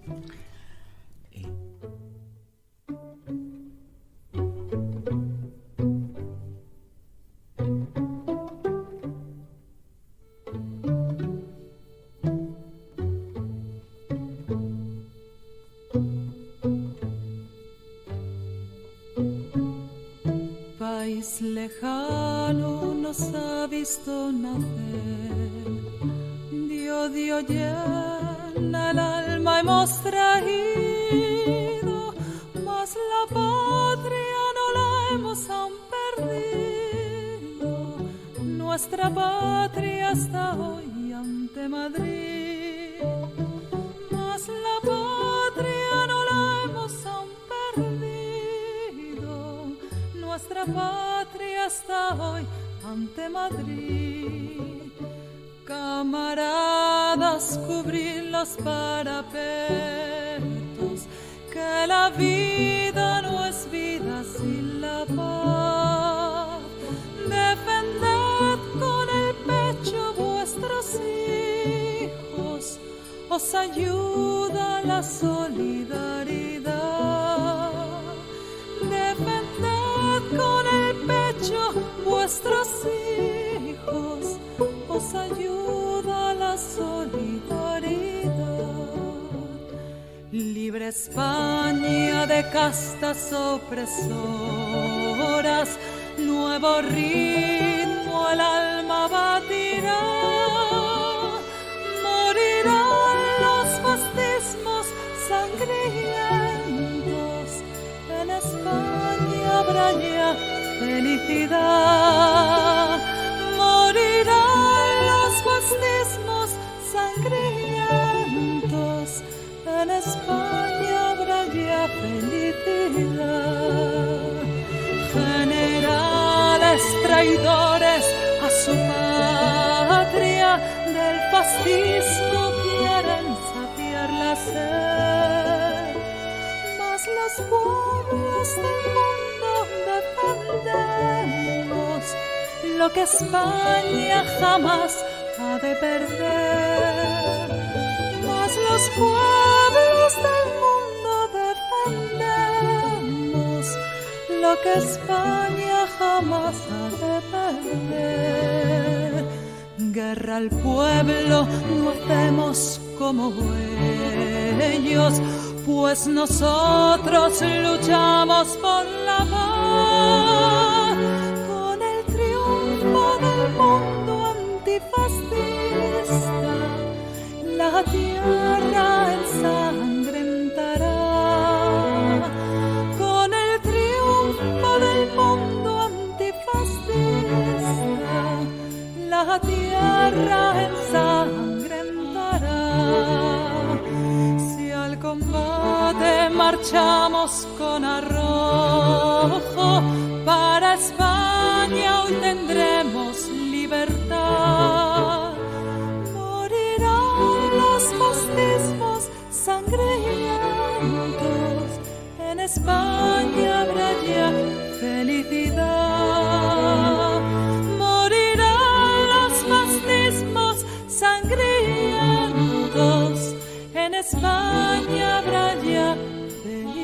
País lejano nos ha visto nacer, de odio llena el alma hemos traído, mas la patria no la hemos aún perdido. Nuestra patria está hoy ante Madrid, mas la patria no la hemos aún perdido. Nuestra patria está hoy ante Madrid. Camaradas, cubrir los parapetos, que la vida no es vida sin la paz. Defended con el pecho vuestros hijos, os ayuda la solidaridad. Defended con el pecho vuestros hijos, os ayuda la solidaridad. Libre España de castas opresoras, nuevo ritmo el alma batirá. Morirán los fascismos sangrientos, en España habrá ya felicidad. Morirán los fascismos sangrientos, en España habrá ya felicidad. Generales traidores a su patria, del fascismo quieren saciar la sed, mas los pueblos del mundo defendemos lo que España jamás ha de perder. Mas los pueblos del mundo defendemos lo que España jamás ha de perder. Guerra al pueblo no hacemos como ellos, pues nosotros luchamos por la paz. Con el triunfo del mundo antifascista, la tierra ensangrentará. Con el triunfo del mundo antifascista, la tierra ensangrentará. Si al combate marchamos con arrojo, para España hoy tendremos libertad. Morirán los fascismos sangrientos, en España habrá ya felicidad. Morirán los fascismos sangrientos, en España habrá ya felicidad.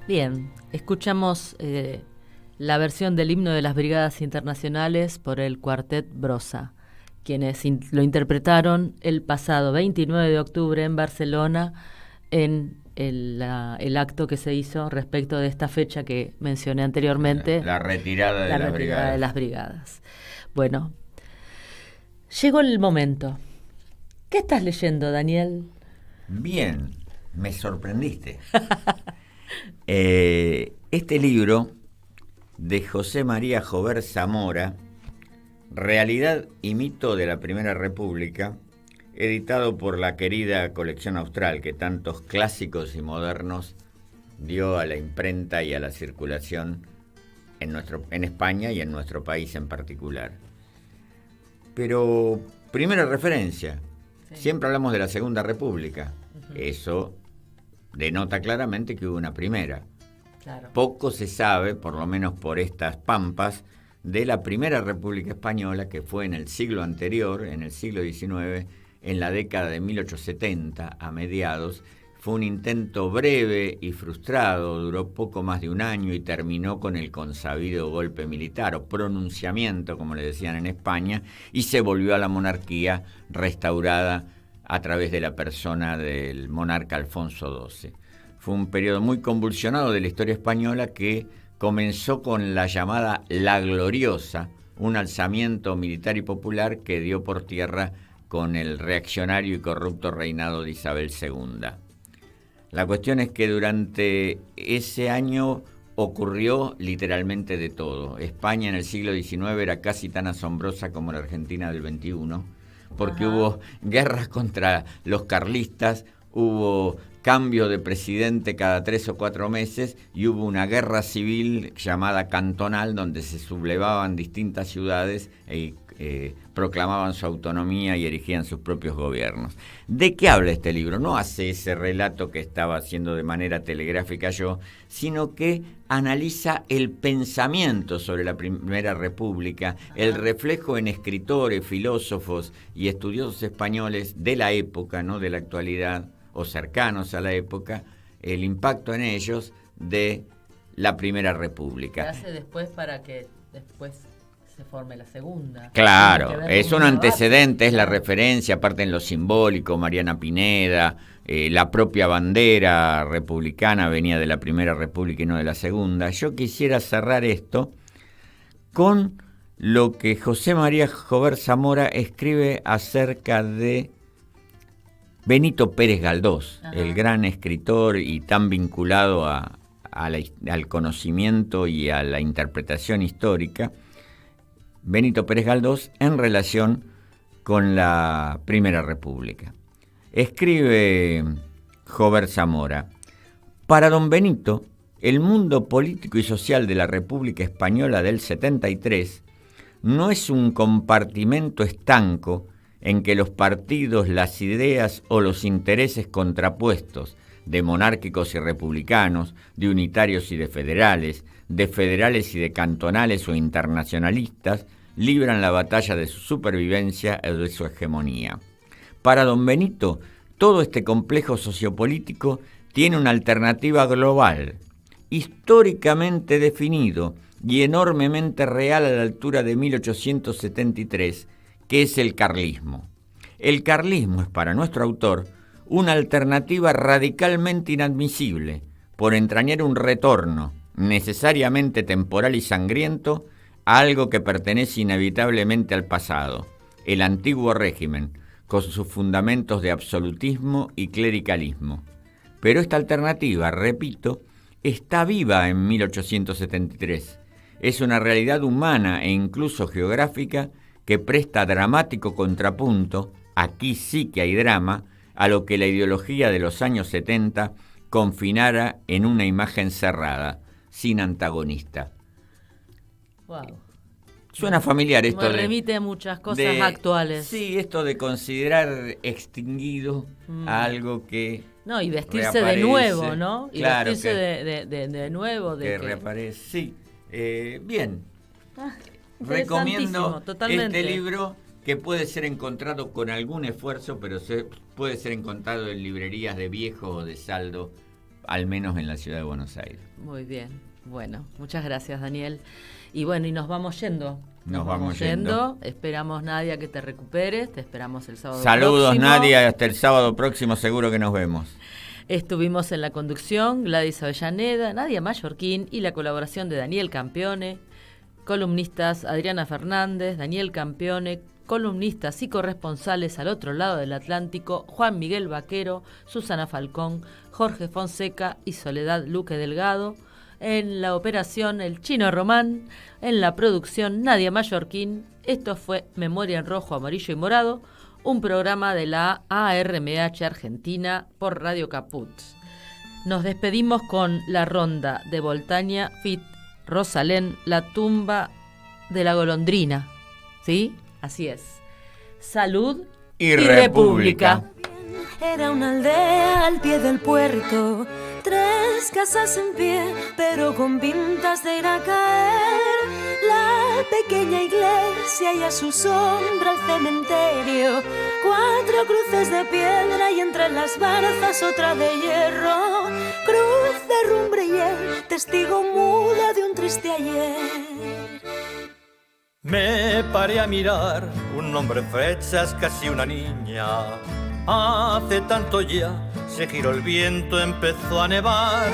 Bien, escuchamos la versión del himno de las Brigadas Internacionales por el Cuartet Brossa, quienes lo interpretaron el pasado 29 de octubre en Barcelona en el acto que se hizo respecto de esta fecha que mencioné anteriormente. La retirada de las brigadas. Bueno, llegó el momento. ¿Qué estás leyendo, Daniel? Bien, me sorprendiste. Este libro de José María Jover Zamora, Realidad y mito de la Primera República, editado por la querida Colección Austral, que tantos clásicos y modernos dio a la imprenta y a la circulación en España y en nuestro país en particular. Pero, primera referencia, siempre hablamos de la Segunda República. Eso denota claramente que hubo una primera. Claro. Poco se sabe, por lo menos por estas pampas, de la Primera República Española, que fue en el siglo anterior, en el siglo XIX, en la década de 1870, a mediados. Fue un intento breve y frustrado, duró poco más de un año y terminó con el consabido golpe militar, o pronunciamiento, como le decían en España, y se volvió a la monarquía restaurada a través de la persona del monarca Alfonso XII. Fue un periodo muy convulsionado de la historia española que comenzó con la llamada La Gloriosa, un alzamiento militar y popular que dio por tierra con el reaccionario y corrupto reinado de Isabel II. La cuestión es que durante ese año ocurrió literalmente de todo. España en el siglo XIX era casi tan asombrosa como la Argentina del XXI, porque hubo guerras contra los carlistas, hubo cambio de presidente cada 3 o 4 meses y hubo una guerra civil llamada cantonal donde se sublevaban distintas ciudades y proclamaban su autonomía y erigían sus propios gobiernos. ¿De qué habla este libro? No hace ese relato que estaba haciendo de manera telegráfica yo, sino que analiza el pensamiento sobre la Primera República, el reflejo en escritores, filósofos y estudiosos españoles de la época, no de la actualidad, o cercanos a la época, el impacto en ellos de la Primera República. Se hace después para que después se forme la segunda. Claro, es un antecedente, es la referencia, aparte en lo simbólico, Mariana Pineda, la propia bandera republicana venía de la Primera República y no de la Segunda. Yo quisiera cerrar esto con lo que José María Jover Zamora escribe acerca de Benito Pérez Galdós, el gran escritor y tan vinculado al conocimiento y a la interpretación histórica. Benito Pérez Galdós en relación con la Primera República. Escribe Jover Zamora: para don Benito, el mundo político y social de la República Española del 73 no es un compartimento estanco en que los partidos, las ideas o los intereses contrapuestos de monárquicos y republicanos, de unitarios y de federales y de cantonales o internacionalistas, libran la batalla de su supervivencia o de su hegemonía. Para don Benito, todo este complejo sociopolítico tiene una alternativa global, históricamente definido y enormemente real a la altura de 1873, que es el carlismo. El carlismo es para nuestro autor una alternativa radicalmente inadmisible, por entrañar un retorno, necesariamente temporal y sangriento, a algo que pertenece inevitablemente al pasado, el antiguo régimen, con sus fundamentos de absolutismo y clericalismo. Pero esta alternativa, repito, está viva en 1873. Es una realidad humana e incluso geográfica que presta dramático contrapunto, aquí sí que hay drama, a lo que la ideología de los años 70 confinara en una imagen cerrada, sin antagonista. Wow. Suena familiar esto. Me remite a muchas cosas actuales. Sí, esto de considerar extinguido algo que no, y vestirse reaparece, de nuevo, ¿no? Y claro, vestirse que, de nuevo. Que reaparece, sí. Bien. Recomiendo totalmente este libro, que puede ser encontrado con algún esfuerzo, pero puede ser encontrado en librerías de viejo o de saldo, al menos en la ciudad de Buenos Aires. Muy bien. Bueno, muchas gracias, Daniel. Y bueno, y nos vamos yendo. Nos vamos yendo. Esperamos, Nadia, que te recuperes. Te esperamos el sábado Saludos, próximo. Nadia. Hasta el sábado próximo seguro que nos vemos. Estuvimos en la conducción Gladys Avellaneda, Nadia Mallorquín y la colaboración de Daniel Campione. Columnistas Adriana Fernández, Daniel Campione. Columnistas y corresponsales al otro lado del Atlántico, Juan Miguel Vaquero, Susana Falcón, Jorge Fonseca y Soledad Luque Delgado. En la operación El Chino Román, en la producción Nadia Mallorquín. Esto fue Memoria en Rojo, Amarillo y Morado, un programa de la ARMH Argentina por Radio Caput. Nos despedimos con la ronda de Voltaña Fit Rosalén, la tumba de la golondrina. ¿Sí? Así es. Salud y república. Era una aldea al pie del puerto, 3 casas en pie, pero con pintas de ir a caer. La pequeña iglesia y a su sombra el cementerio, 4 cruces de piedra y entre las barzas otra de hierro. Cruz de rumbre y el testigo mudo de un triste ayer. Me paré a mirar, un hombre flechas, casi una niña. Hace tanto ya, se giró el viento, empezó a nevar.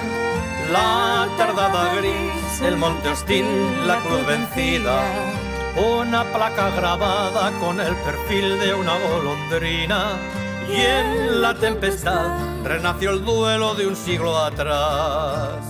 La tardada gris, el monte hostil, la cruz vencida. Una placa grabada con el perfil de una golondrina. Y en la tempestad renació el duelo de un siglo atrás.